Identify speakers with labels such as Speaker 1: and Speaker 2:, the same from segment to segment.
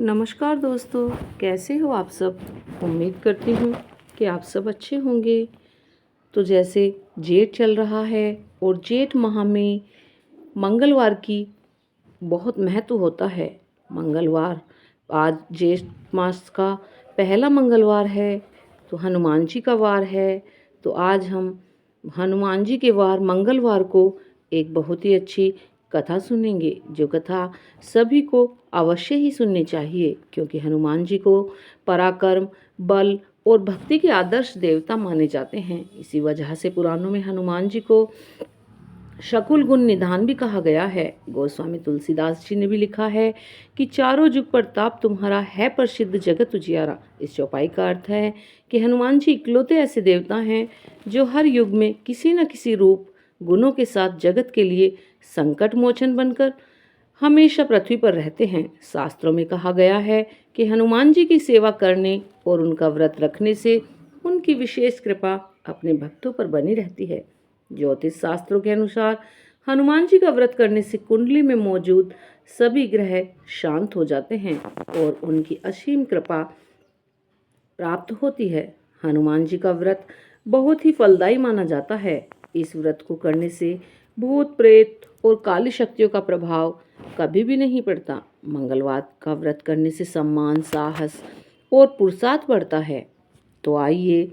Speaker 1: नमस्कार दोस्तों, कैसे हो आप सब। उम्मीद करती हूँ कि आप सब अच्छे होंगे। तो जैसे जेठ चल रहा है और जेठ माह में मंगलवार की बहुत महत्व होता है। मंगलवार आज जेठ मास का पहला मंगलवार है, तो हनुमान जी का वार है। तो आज हम हनुमान जी के वार मंगलवार को एक बहुत ही अच्छी कथा सुनेंगे, जो कथा सभी को अवश्य ही सुननी चाहिए, क्योंकि हनुमान जी को पराक्रम, बल और भक्ति के आदर्श देवता माने जाते हैं। इसी वजह से पुराणों में हनुमान जी को शकुल गुण निधान भी कहा गया है। गोस्वामी तुलसीदास जी ने भी लिखा है कि चारों जुग प्रताप तुम्हारा है प्रसिद्ध जगत उजियारा। इस चौपाई का अर्थ है कि हनुमान जी इकलौते ऐसे देवता हैं जो हर युग में किसी न किसी रूप गुणों के साथ जगत के लिए संकट मोचन बनकर हमेशा पृथ्वी पर रहते हैं। शास्त्रों में कहा गया है कि हनुमान जी की सेवा करने और उनका व्रत रखने से उनकी विशेष कृपा अपने भक्तों पर बनी रहती है। ज्योतिष शास्त्रों के अनुसार हनुमान जी का व्रत करने से कुंडली में मौजूद सभी ग्रह शांत हो जाते हैं और उनकी असीम कृपा प्राप्त होती है। हनुमान जी का व्रत बहुत ही फलदायी माना जाता है। इस व्रत को करने से भूत प्रेत और काली शक्तियों का प्रभाव कभी भी नहीं पड़ता। मंगलवार का व्रत करने से सम्मान, साहस और पुरुषार्थ बढ़ता है। तो आइए,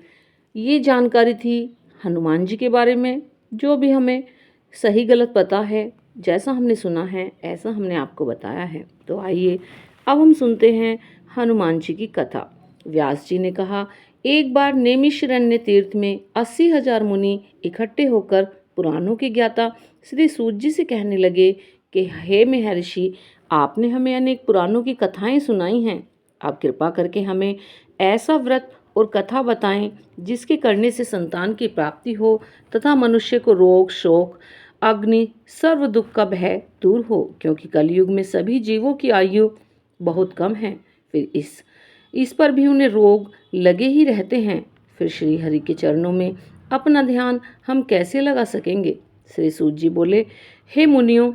Speaker 1: ये जानकारी थी हनुमान जी के बारे में। जो भी हमें सही गलत पता है, जैसा हमने सुना है ऐसा हमने आपको बताया है। तो आइए अब हम सुनते हैं हनुमान जी की कथा। व्यास जी ने कहा, एक बार नैमिषारण्य तीर्थ में 80,000 मुनि इकट्ठे होकर पुराणों के ज्ञाता श्री सूत जी से कहने लगे कि हे महर्षि, आपने हमें अनेक पुराणों की कथाएं सुनाई हैं। आप कृपा करके हमें ऐसा व्रत और कथा बताएं जिसके करने से संतान की प्राप्ति हो तथा मनुष्य को रोग, शोक, अग्नि, सर्व दुख का भय दूर हो, क्योंकि कलयुग में सभी जीवों की आयु बहुत कम है। फिर इस पर भी उन्हें रोग लगे ही रहते हैं। फिर श्री हरि के चरणों में अपना ध्यान हम कैसे लगा सकेंगे। श्री सूत जी बोले, हे मुनियों,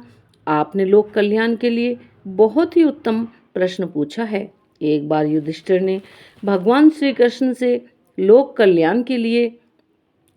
Speaker 1: आपने लोक कल्याण के लिए बहुत ही उत्तम प्रश्न पूछा है। एक बार युधिष्ठिर ने भगवान श्री कृष्ण से लोक कल्याण के लिए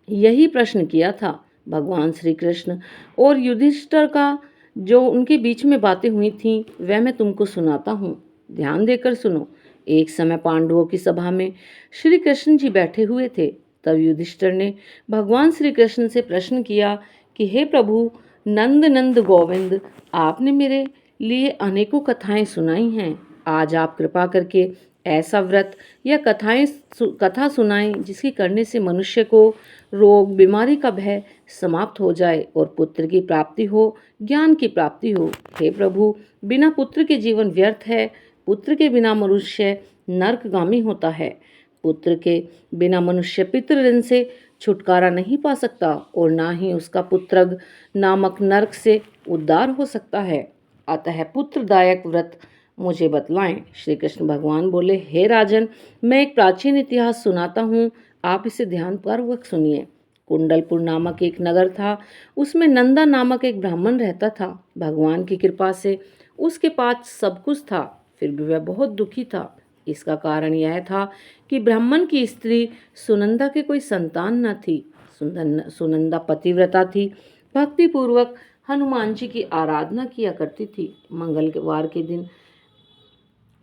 Speaker 1: यही प्रश्न किया था। भगवान श्री कृष्ण और युधिष्ठिर का जो उनके बीच में बातें हुई थीं वह मैं तुमको सुनाता हूँ, ध्यान देकर सुनो। एक समय पांडवों की सभा में श्री कृष्ण जी बैठे हुए थे। तब युधिष्ठिर ने भगवान श्री कृष्ण से प्रश्न किया कि हे प्रभु नंद नंद गोविंद, आपने मेरे लिए अनेकों कथाएं सुनाई हैं। आज आप कृपा करके ऐसा व्रत या कथा सुनाएं जिसके करने से मनुष्य को रोग, बीमारी का भय समाप्त हो जाए और पुत्र की प्राप्ति हो, ज्ञान की प्राप्ति हो। हे प्रभु, बिना पुत्र के जीवन व्यर्थ है। पुत्र के बिना मनुष्य नरकगामी होता है। पुत्र के बिना मनुष्य पितृ ऋण से छुटकारा नहीं पा सकता और ना ही उसका पुत्रग नामक नरक से उद्धार हो सकता है। अतः पुत्रदायक व्रत मुझे बतलाएं। श्री कृष्ण भगवान बोले, हे राजन, मैं एक प्राचीन इतिहास सुनाता हूँ, आप इसे ध्यानपूर्वक सुनिए। कुंडलपुर नामक एक नगर था। उसमें नंदा नामक एक ब्राह्मण रहता था। भगवान की कृपा से उसके पास सब कुछ था, फिर भी वह बहुत दुखी था। इसका कारण यह था कि ब्राह्मण की स्त्री सुनंदा के कोई संतान न थी। सुनंदा पतिव्रता थी, भक्तिपूर्वक हनुमान जी की आराधना किया करती थी। मंगलवार के दिन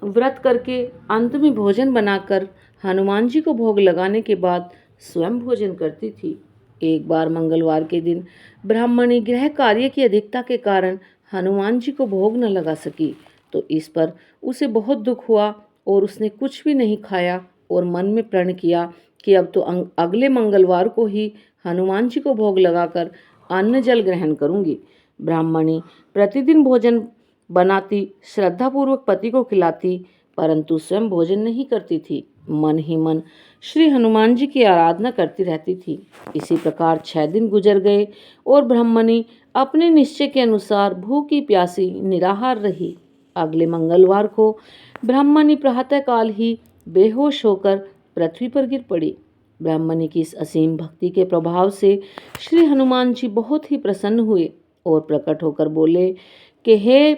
Speaker 1: व्रत करके अंत में भोजन बनाकर हनुमान जी को भोग लगाने के बाद स्वयं भोजन करती थी। एक बार मंगलवार के दिन ब्राह्मणी गृह कार्य की अधिकता के कारण हनुमान जी को भोग न लगा सकी, तो इस पर उसे बहुत दुख हुआ और उसने कुछ भी नहीं खाया और मन में प्रण किया कि अब तो अगले मंगलवार को ही हनुमान जी को भोग लगाकर अन्न जल ग्रहण करूंगी। ब्राह्मणी प्रतिदिन भोजन बनाती, श्रद्धापूर्वक पति को खिलाती, परंतु स्वयं भोजन नहीं करती थी। मन ही मन श्री हनुमान जी की आराधना करती रहती थी। इसी प्रकार 6 दिन गुजर गए और ब्राह्मणी अपने निश्चय के अनुसार भूखी प्यासी निराहार रही। अगले मंगलवार को ब्राह्मणी प्रातःकाल ही बेहोश होकर पृथ्वी पर गिर पड़ी। ब्राह्मणी की इस असीम भक्ति के प्रभाव से श्री हनुमान जी बहुत ही प्रसन्न हुए और प्रकट होकर बोले कि हे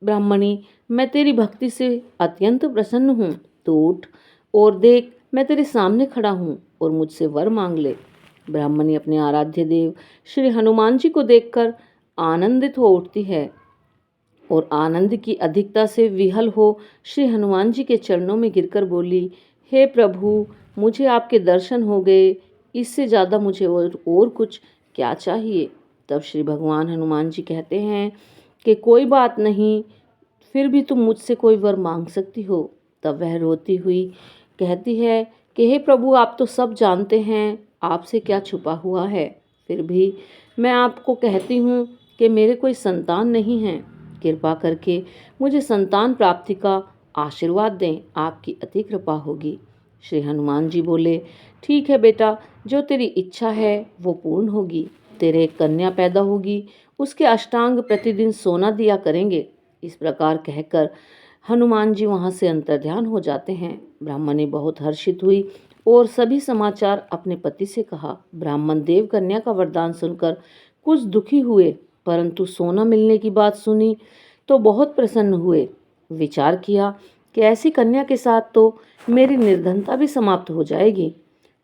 Speaker 1: ब्राह्मणी, मैं तेरी भक्ति से अत्यंत प्रसन्न हूँ। तू उठ और देख, मैं तेरे सामने खड़ा हूँ और मुझसे वर मांग ले। ब्राह्मणी अपने आराध्य देव श्री हनुमान जी को देखकर आनंदित हो उठती है और आनंद की अधिकता से विहल हो श्री हनुमान जी के चरणों में गिरकर बोली, हे प्रभु, मुझे आपके दर्शन हो गए, इससे ज़्यादा मुझे और कुछ क्या चाहिए। तब श्री भगवान हनुमान जी कहते हैं कि कोई बात नहीं, फिर भी तुम मुझसे कोई वर मांग सकती हो। तब वह रोती हुई कहती है कि हे प्रभु, आप तो सब जानते हैं, आपसे क्या छुपा हुआ है। फिर भी मैं आपको कहती हूँ कि मेरे कोई संतान नहीं है। कृपा करके मुझे संतान प्राप्ति का आशीर्वाद दें, आपकी अति कृपा होगी। श्री हनुमान जी बोले, ठीक है बेटा, जो तेरी इच्छा है वो पूर्ण होगी। तेरे एक कन्या पैदा होगी, उसके अष्टांग प्रतिदिन सोना दिया करेंगे। इस प्रकार कहकर हनुमान जी वहाँ से अंतर्ध्यान हो जाते हैं। ब्राह्मणी बहुत हर्षित हुई और सभी समाचार अपने पति से कहा। ब्राह्मण देव कन्या का वरदान सुनकर कुछ दुखी हुए, परंतु सोना मिलने की बात सुनी तो बहुत प्रसन्न हुए। विचार किया कि ऐसी कन्या के साथ तो मेरी निर्धनता भी समाप्त हो जाएगी।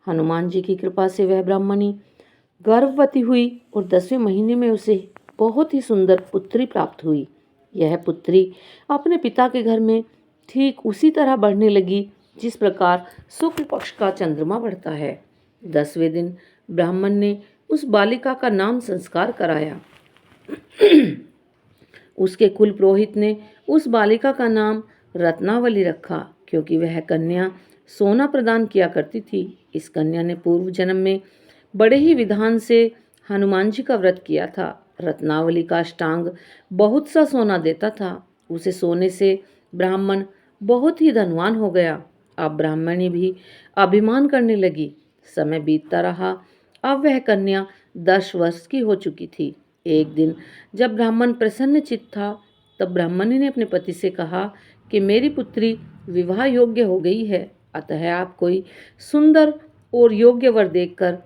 Speaker 1: हनुमान जी की कृपा से वह ब्राह्मणी गर्भवती हुई और 10वें महीने में उसे बहुत ही सुंदर पुत्री प्राप्त हुई। यह पुत्री अपने पिता के घर में ठीक उसी तरह बढ़ने लगी जिस प्रकार शुक्ल पक्ष का चंद्रमा बढ़ता है। 10वें दिन ब्राह्मण ने उस बालिका का नाम संस्कार कराया। उसके कुल पुरोहित ने उस बालिका का नाम रत्नावली रखा, क्योंकि वह कन्या सोना प्रदान किया करती थी। इस कन्या ने पूर्व जन्म में बड़े ही विधान से हनुमान जी का व्रत किया था। रत्नावली का अष्टांग बहुत सा सोना देता था। उसे सोने से ब्राह्मण बहुत ही धनवान हो गया। अब ब्राह्मणी भी अभिमान करने लगी। समय बीतता रहा। अब वह कन्या 10 वर्ष की हो चुकी थी। एक दिन जब ब्राह्मण प्रसन्न चित्त था, तब ब्राह्मणी ने अपने पति से कहा कि मेरी पुत्री विवाह योग्य हो गई है, अतः आप कोई सुंदर और योग्य वर देखकर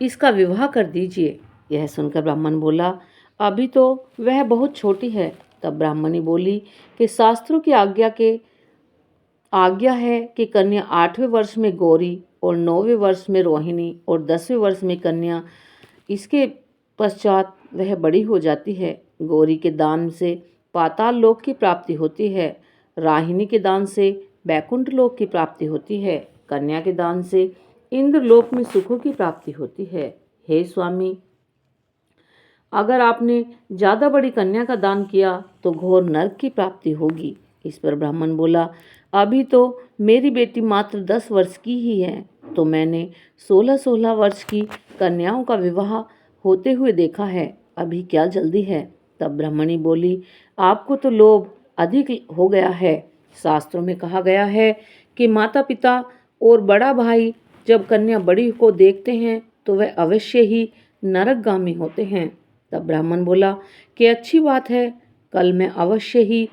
Speaker 1: इसका विवाह कर दीजिए। यह सुनकर ब्राह्मण बोला, अभी तो वह बहुत छोटी है। तब ब्राह्मणी बोली कि शास्त्रों की आज्ञा है कि कन्या 8वें वर्ष में गौरी और 9वें वर्ष में रोहिणी और 10वें वर्ष में कन्या, इसके पश्चात वह बड़ी हो जाती है। गौरी के दान से पाताल लोक की प्राप्ति होती है, राहिनी के दान से बैकुंठ लोक की प्राप्ति होती है, कन्या के दान से इंद्र लोक में सुखों की प्राप्ति होती है। हे स्वामी, अगर आपने ज़्यादा बड़ी कन्या का दान किया तो घोर नरक की प्राप्ति होगी। इस पर ब्राह्मण बोला, अभी तो मेरी बेटी मात्र 10 वर्ष की ही है, तो मैंने 16-16 वर्ष की कन्याओं का विवाह होते हुए देखा है, अभी क्या जल्दी है। तब ब्राह्मणी बोली, आपको तो लोभ अधिक हो गया है। शास्त्रों में कहा गया है कि माता पिता और बड़ा भाई जब कन्या बड़ी को देखते हैं तो वह अवश्य ही नरकगामी होते हैं। तब ब्राह्मण बोला कि अच्छी बात है, कल मैं अवश्य ही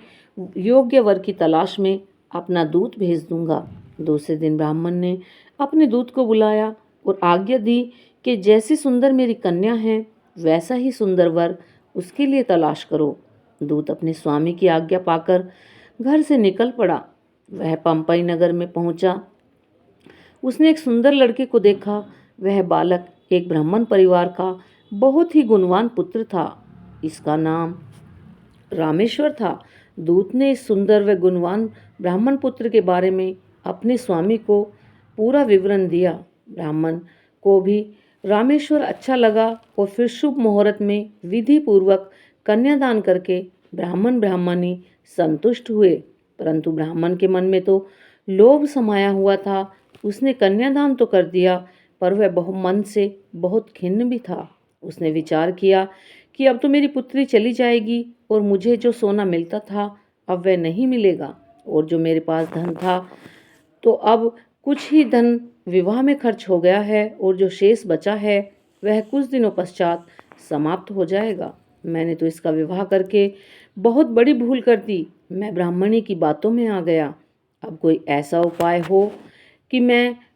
Speaker 1: योग्य वर की तलाश में अपना दूत भेज दूंगा। दूसरे दिन ब्राह्मण ने अपने दूत को बुलाया और आज्ञा दी कि जैसी सुंदर मेरी कन्या है, वैसा ही सुंदर वर उसके लिए तलाश करो। दूत अपने स्वामी की आज्ञा पाकर घर से निकल पड़ा। वह पंपई नगर में पहुंचा। उसने एक सुंदर लड़के को देखा। वह बालक एक ब्राह्मण परिवार का बहुत ही गुणवान पुत्र था। इसका नाम रामेश्वर था। दूत ने इस सुंदर व गुणवान ब्राह्मण पुत्र के बारे में अपने स्वामी को पूरा विवरण दिया। ब्राह्मण को भी रामेश्वर अच्छा लगा और फिर शुभ मुहूर्त में विधि पूर्वक कन्यादान करके ब्राह्मण ब्राह्मणी संतुष्ट हुए। परंतु ब्राह्मण के मन में तो लोभ समाया हुआ था। उसने कन्यादान तो कर दिया, पर वह मन से बहुत खिन्न भी था। उसने विचार किया कि अब तो मेरी पुत्री चली जाएगी और मुझे जो सोना मिलता था अब वह नहीं मिलेगा, और जो मेरे पास धन था तो अब कुछ ही धन विवाह में खर्च हो गया है, और जो शेष बचा है वह कुछ दिनों पश्चात समाप्त हो जाएगा। मैंने तो इसका विवाह करके बहुत बड़ी भूल कर दी। मैं ब्राह्मणी की बातों में आ गया। अब कोई ऐसा उपाय हो कि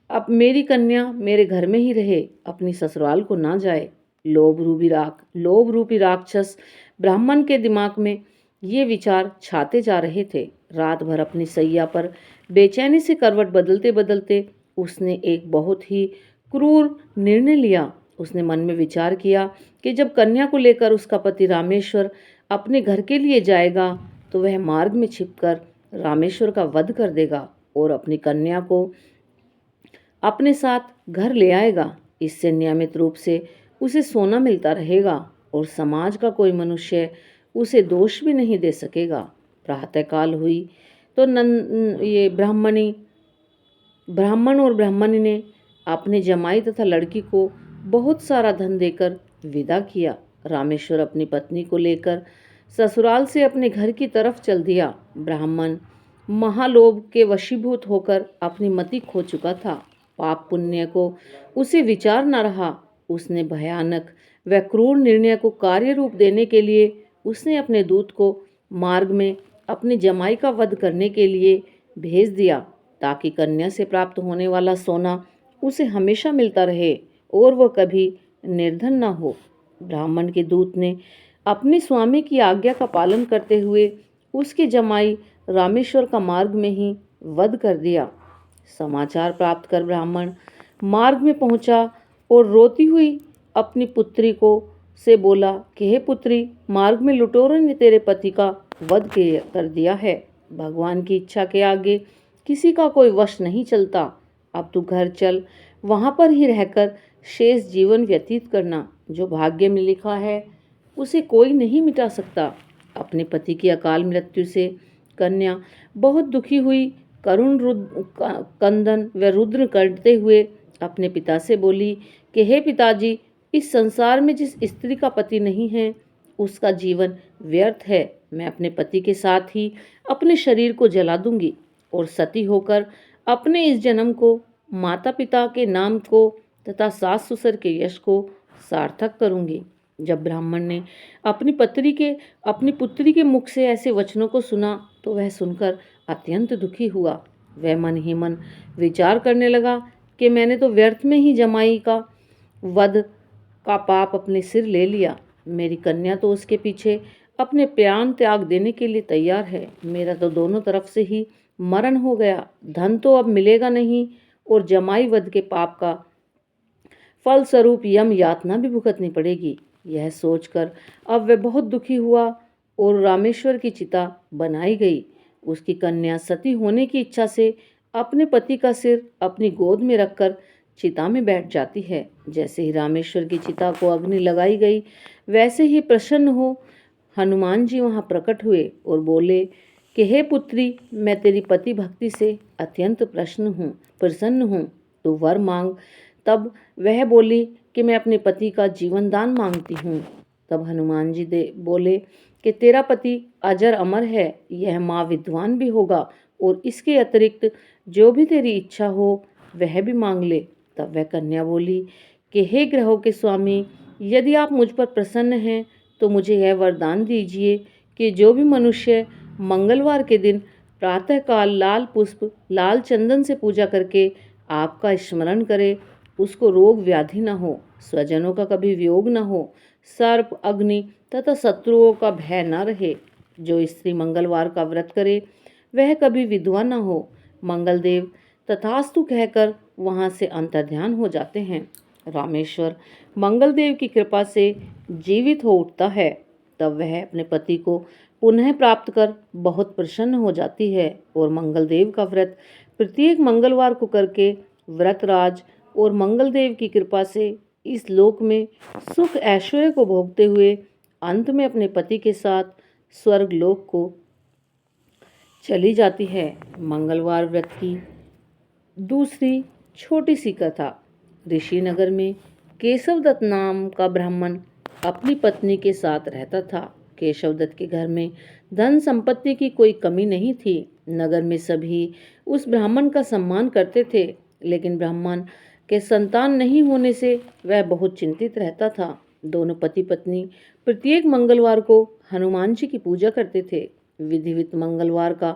Speaker 1: अब मेरी कन्या मेरे घर में ही रहे, अपनी ससुराल को ना जाए। लोभ रूपी राक्षस ब्राह्मण के दिमाग में ये विचार छाते जा रहे थे। रात भर अपनी सैया पर बेचैनी से करवट बदलते बदलते उसने एक बहुत ही क्रूर निर्णय लिया। उसने मन में विचार किया कि जब कन्या को लेकर उसका पति रामेश्वर अपने घर के लिए जाएगा तो वह मार्ग में छिपकर रामेश्वर का वध कर देगा और अपनी कन्या को अपने साथ घर ले आएगा। इससे नियमित रूप से उसे सोना मिलता रहेगा और समाज का कोई मनुष्य उसे दोष भी नहीं दे सकेगा। प्रातःकाल हुई तो ये ब्राह्मण और ब्राह्मणी ने अपने जमाई तथा लड़की को बहुत सारा धन देकर विदा किया। रामेश्वर अपनी पत्नी को लेकर ससुराल से अपने घर की तरफ चल दिया। ब्राह्मण महालोभ के वशीभूत होकर अपनी मति खो चुका था। पाप पुण्य को उसे विचार न रहा। उसने भयानक व क्रूर निर्णय को कार्य रूप देने के लिए उसने अपने दूत को मार्ग में अपने जमाई का वध करने के लिए भेज दिया ताकि कन्या से प्राप्त होने वाला सोना उसे हमेशा मिलता रहे और वह कभी निर्धन न हो। ब्राह्मण के दूत ने अपने स्वामी की आज्ञा का पालन करते हुए उसके जमाई रामेश्वर का मार्ग में ही वध कर दिया। समाचार प्राप्त कर ब्राह्मण मार्ग में पहुंचा और रोती हुई अपनी पुत्री को से बोला कि हे पुत्री, मार्ग में लुटेरों ने तेरे पति का वध कर दिया है। भगवान की इच्छा के आगे किसी का कोई वश नहीं चलता। अब तू घर चल, वहां पर ही रहकर शेष जीवन व्यतीत करना। जो भाग्य में लिखा है उसे कोई नहीं मिटा सकता। अपने पति की अकाल मृत्यु से कन्या बहुत दुखी हुई। करुण कंदन व रुद्र करते हुए अपने पिता से बोली कि हे पिताजी, इस संसार में जिस स्त्री का पति नहीं है उसका जीवन व्यर्थ है। मैं अपने पति के साथ ही अपने शरीर को जला दूंगी और सती होकर अपने इस जन्म को, माता पिता के नाम को तथा सास ससुर के यश को सार्थक करूंगी। जब ब्राह्मण ने अपनी पुत्री के मुख से ऐसे वचनों को सुना तो वह सुनकर अत्यंत दुखी हुआ। वह मन ही मन विचार करने लगा कि मैंने तो व्यर्थ में ही जमाई का वध का पाप अपने सिर ले लिया। मेरी कन्या तो उसके पीछे अपने प्राण त्याग देने के लिए तैयार है। मेरा तो दोनों तरफ से ही मरण हो गया। धन तो अब मिलेगा नहीं और जमाई वध के पाप का फलस्वरूप यम यातना भी भुगतनी पड़ेगी। यह सोचकर अब वह बहुत दुखी हुआ और रामेश्वर की चिता बनाई गई। उसकी कन्या सती होने की इच्छा से अपने पति का सिर अपनी गोद में रखकर चिता में बैठ जाती है। जैसे ही रामेश्वर की चिता को अग्नि लगाई गई वैसे ही प्रसन्न हो हनुमान जी वहां प्रकट हुए और बोले कि हे पुत्री, मैं तेरी पति भक्ति से अत्यंत प्रसन्न हूँ, तो वर मांग। तब वह बोली कि मैं अपने पति का जीवन दान मांगती हूँ। तब हनुमान जी बोले कि तेरा पति अजर अमर है, यह माँ विद्वान भी होगा और इसके अतिरिक्त जो भी तेरी इच्छा हो वह भी मांग ले। तब वह कन्या बोली कि हे ग्रहों के स्वामी, यदि आप मुझ पर प्रसन्न हैं तो मुझे यह वरदान दीजिए कि जो भी मनुष्य मंगलवार के दिन प्रातःकाल लाल पुष्प लाल चंदन से पूजा करके आपका स्मरण करे उसको रोग व्याधि न हो, स्वजनों का कभी वियोग न हो, सर्प अग्नि तथा शत्रुओं का भय न रहे। जो स्त्री मंगलवार का व्रत करे वह कभी विधवा न हो। मंगलदेव तथास्तु कहकर वहां से अंतर्ध्यान हो जाते हैं। रामेश्वर मंगलदेव की कृपा से जीवित हो उठता है। तब वह अपने पति को पुनः प्राप्त कर बहुत प्रसन्न हो जाती है और मंगलदेव का व्रत प्रत्येक मंगलवार को करके व्रतराज और मंगलदेव की कृपा से इस लोक में सुख ऐश्वर्य को भोगते हुए अंत में अपने पति के साथ स्वर्ग लोक को चली जाती है। मंगलवार व्रत की दूसरी छोटी सी कथा। ऋषिनगर में केशवदत्त नाम का ब्राह्मण अपनी पत्नी के साथ रहता था। केशवदत्त के घर में धन संपत्ति की कोई कमी नहीं थी। नगर में सभी उस ब्राह्मण का सम्मान करते थे, लेकिन ब्राह्मण के संतान नहीं होने से वह बहुत चिंतित रहता था। दोनों पति पत्नी प्रत्येक मंगलवार को हनुमान जी की पूजा करते थे। विधिवत मंगलवार का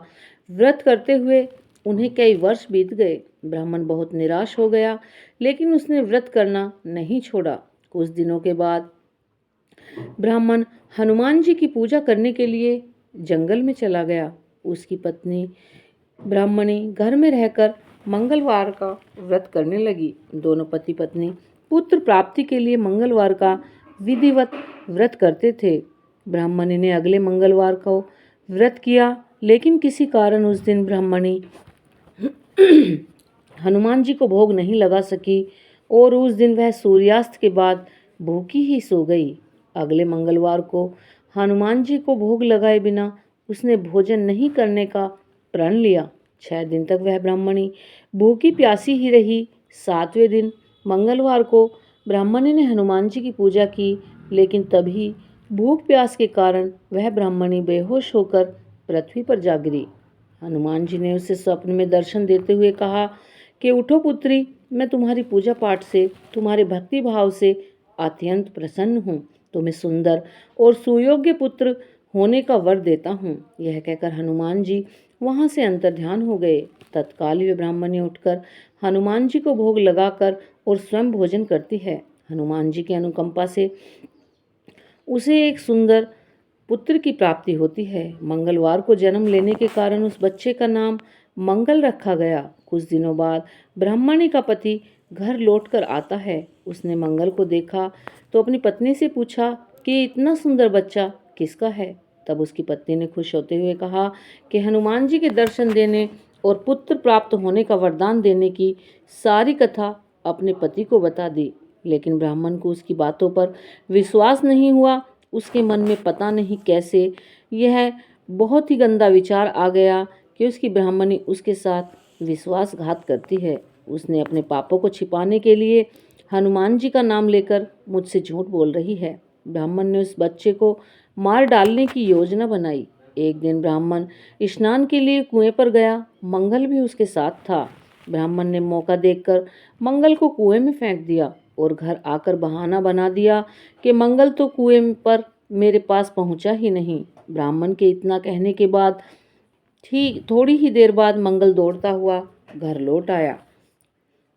Speaker 1: व्रत करते हुए उन्हें कई वर्ष बीत गए। ब्राह्मण बहुत निराश हो गया, लेकिन उसने व्रत करना नहीं छोड़ा। कुछ दिनों के बाद ब्राह्मण हनुमान जी की पूजा करने के लिए जंगल में चला गया। उसकी पत्नी ब्राह्मणी घर में रहकर मंगलवार का व्रत करने लगी। दोनों पति पत्नी पुत्र प्राप्ति के लिए मंगलवार का विधिवत व्रत करते थे। ब्राह्मणी ने अगले मंगलवार को व्रत किया, लेकिन किसी कारण उस दिन ब्राह्मणी हनुमान जी को भोग नहीं लगा सकी और उस दिन वह सूर्यास्त के बाद भूखी ही सो गई। अगले मंगलवार को हनुमान जी को भोग लगाए बिना उसने भोजन नहीं करने का प्रण लिया। 6 दिन तक वह ब्राह्मणी भूखी प्यासी ही रही। 7वें दिन मंगलवार को ब्राह्मणी ने हनुमान जी की पूजा की, लेकिन तभी भूख प्यास के कारण वह ब्राह्मणी बेहोश होकर पृथ्वी पर जा गिरी। हनुमान जी ने उसे स्वप्न में दर्शन देते हुए कहा कि उठो पुत्री, मैं तुम्हारी पूजा पाठ से, तुम्हारे भक्ति भाव से अत्यंत प्रसन्न हूँ। तुम्हें सुंदर और सुयोग्य पुत्र होने का वर देता हूँ। यह कहकर हनुमान जी वहाँ से अंतर्ध्यान हो गए। तत्काल वे ब्राह्मणी उठकर हनुमान जी को भोग लगाकर और स्वयं भोजन करती है। हनुमान जी की अनुकंपा से उसे एक सुंदर पुत्र की प्राप्ति होती है। मंगलवार को जन्म लेने के कारण उस बच्चे का नाम मंगल रखा गया। कुछ दिनों बाद ब्राह्मणी का पति घर लौटकर आता है। उसने मंगल को देखा तो अपनी पत्नी से पूछा कि इतना सुंदर बच्चा किसका है। तब उसकी पत्नी ने खुश होते हुए कहा कि हनुमान जी के दर्शन देने और पुत्र प्राप्त होने का वरदान देने की सारी कथा अपने पति को बता दी। लेकिन ब्राह्मण को उसकी बातों पर विश्वास नहीं हुआ। उसके मन में पता नहीं कैसे यह बहुत ही गंदा विचार आ गया कि उसकी ब्राह्मणी उसके साथ विश्वासघात करती है। उसने अपने पापों को छिपाने के लिए हनुमान जी का नाम लेकर मुझसे झूठ बोल रही है। ब्राह्मण ने उस बच्चे को मार डालने की योजना बनाई। एक दिन ब्राह्मण स्नान के लिए कुएं पर गया। मंगल भी उसके साथ था। ब्राह्मण ने मौका देखकर मंगल को कुएं में फेंक दिया और घर आकर बहाना बना दिया कि मंगल तो कुएं पर मेरे पास पहुंचा ही नहीं। ब्राह्मण के इतना कहने के बाद थोड़ी ही देर बाद मंगल दौड़ता हुआ घर लौट आया।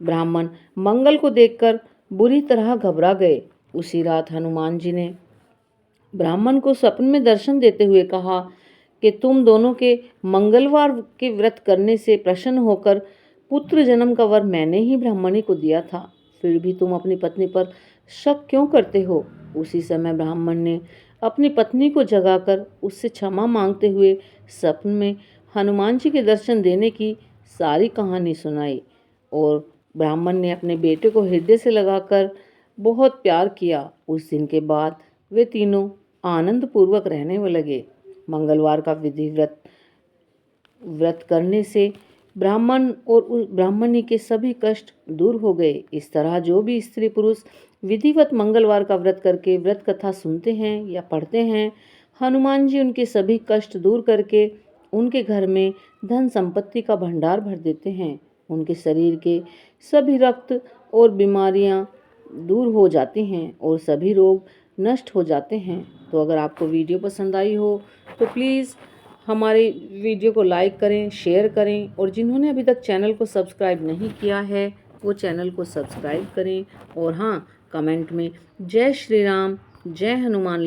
Speaker 1: ब्राह्मण मंगल को देखकर बुरी तरह घबरा गए। उसी रात हनुमान जी ने ब्राह्मण को स्वप्न में दर्शन देते हुए कहा कि तुम दोनों के मंगलवार के व्रत करने से प्रसन्न होकर पुत्र जन्म का वर मैंने ही ब्राह्मणी को दिया था, फिर भी तुम अपनी पत्नी पर शक क्यों करते हो। उसी समय ब्राह्मण ने अपनी पत्नी को जगाकर उससे क्षमा मांगते हुए स्वप्न में हनुमान जी के दर्शन देने की सारी कहानी सुनाई और ब्राह्मण ने अपने बेटे को हृदय से लगाकर बहुत प्यार किया। उस दिन के बाद वे तीनों आनंद पूर्वक रहने में लगे। मंगलवार का विधि व्रत करने से ब्राह्मण और उस ब्राह्मणी के सभी कष्ट दूर हो गए। इस तरह जो भी स्त्री पुरुष विधिवत मंगलवार का व्रत करके व्रत कथा सुनते हैं या पढ़ते हैं, हनुमान जी उनके सभी कष्ट दूर करके उनके घर में धन संपत्ति का भंडार भर देते हैं। उनके शरीर के सभी रक्त और बीमारियां दूर हो जाती हैं और सभी रोग नष्ट हो जाते हैं। तो अगर आपको वीडियो पसंद आई हो तो प्लीज़ हमारे वीडियो को लाइक करें, शेयर करें और जिन्होंने अभी तक चैनल को सब्सक्राइब नहीं किया है वो चैनल को सब्सक्राइब करें और हाँ, कमेंट में जय श्री राम, जय हनुमान